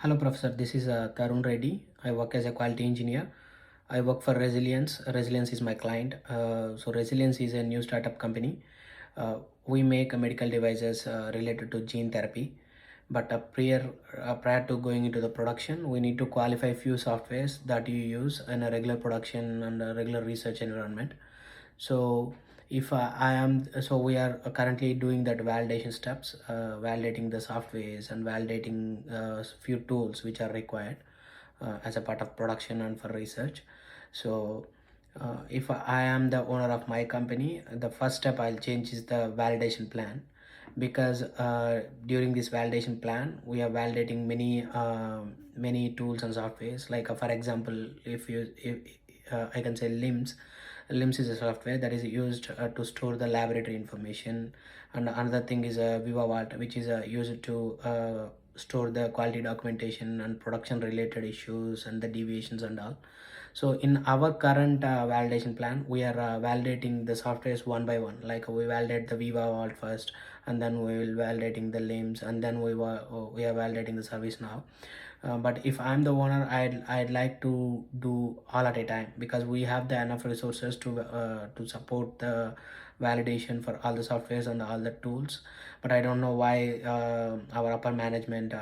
Hello, Professor. This is Tarun Reddy. I work as a quality engineer. I work for Resilience. Resilience is my client. Resilience is a new startup company. We make medical devices related to gene therapy. But prior to going into the production, we need to qualify few softwares that you use in a regular production and a regular research environment. So if I am so we are currently doing that validation steps, validating the softwares and validating few tools which are required as a part of production and for research. So if I am the owner of my company, the first step I'll change is the validation plan, because during this validation plan we are validating many tools and softwares. Like for example, if I can say LIMS is a software that is used to store the laboratory information, and another thing is Viva Vault, which is used to store the quality documentation and production related issues and the deviations and all. So in our current validation plan, we are validating the softwares one by one. Like we validate the Viva Vault first, and then we will validating the LIMS, and then we are validating the service now. But if I'm the owner, I'd like to do all at a time, because we have the enough resources to support the validation for all the softwares and all the tools. But I don't know why our upper management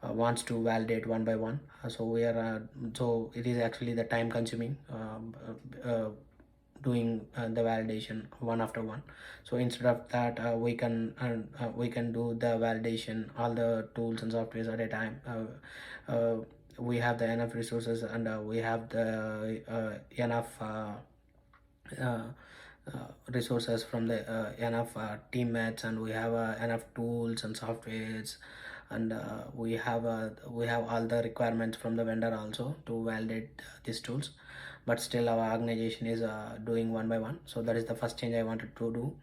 wants to validate one by one. So it is actually the time consuming, doing the validation one after one. So instead of that, we can do the validation all the tools and softwares at a time. We have the enough resources, and we have the enough uh, resources from the enough teammates, and we have enough tools and softwares, and we have all the requirements from the vendor also to validate these tools. But still our organization is doing one by one. So that is the first change I wanted to do.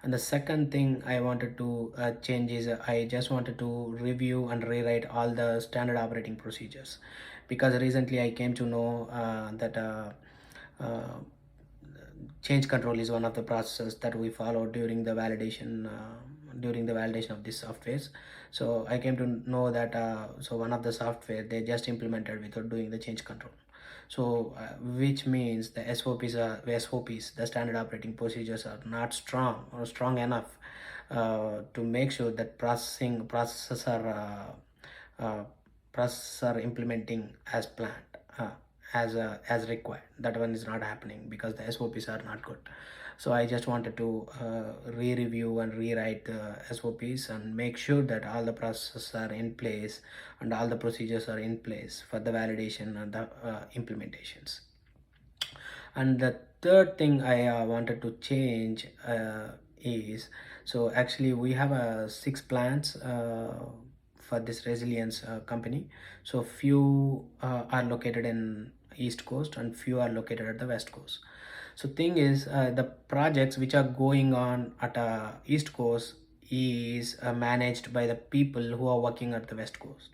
And the second thing I wanted to change is I just wanted to review and rewrite all the standard operating procedures, because recently I came to know that change control is one of the processes that we follow during the validation of these softwares. So I came to know that so one of the software they just implemented without doing the change control. So which means the SOPs, the standard operating procedures, are not strong or strong enough to make sure that uh, processes are implementing as planned, as required. That one is not happening because the SOPs are not good. So I just wanted to re-review and rewrite the SOPs and make sure that all the processes are in place and all the procedures are in place for the validation and the implementations. And the third thing I wanted to change is, so actually we have six plants for this resilience company. So few are located in east coast and few are located at the west coast. So thing is, the projects which are going on at east coast is managed by the people who are working at the west coast.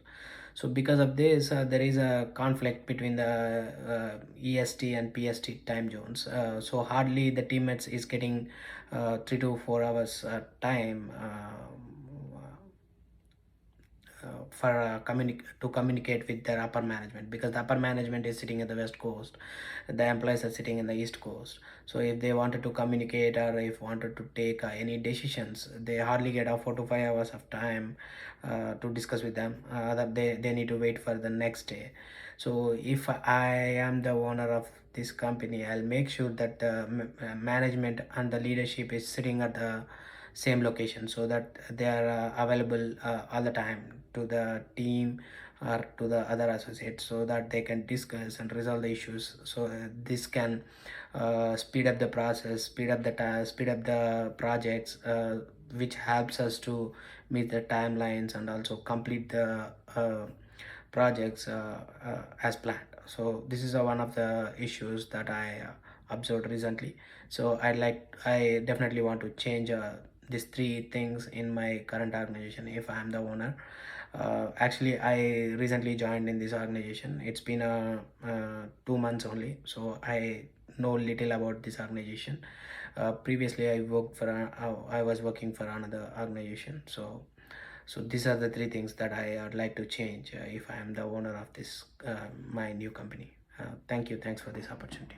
So because of this, there is a conflict between the EST and PST time zones. So hardly the teammates is getting 3 to 4 hours time for to communicate with their upper management, because the upper management is sitting at the west coast, the employees are sitting in the east coast. So if they wanted to communicate or if wanted to take any decisions, they hardly get 4 to 5 hours of time to discuss with them, that they need to wait for the next day. So if I am the owner of this company, I'll make sure that the management and the leadership is sitting at the same location, so that they are available all the time to the team or to the other associates, so that they can discuss and resolve the issues. So this can speed up the process, speed up the speed up the projects, which helps us to meet the timelines and also complete the projects as planned. So this is one of the issues that I observed recently. So I definitely want to change these three things in my current organization if I am the owner. Actually, I recently joined in this organization. It's been 2 months only, so I know little about this organization. Previously, I was working for another organization. So So these are the three things that I would like to change if I am the owner of this my new company. Thank you. Thanks for this opportunity.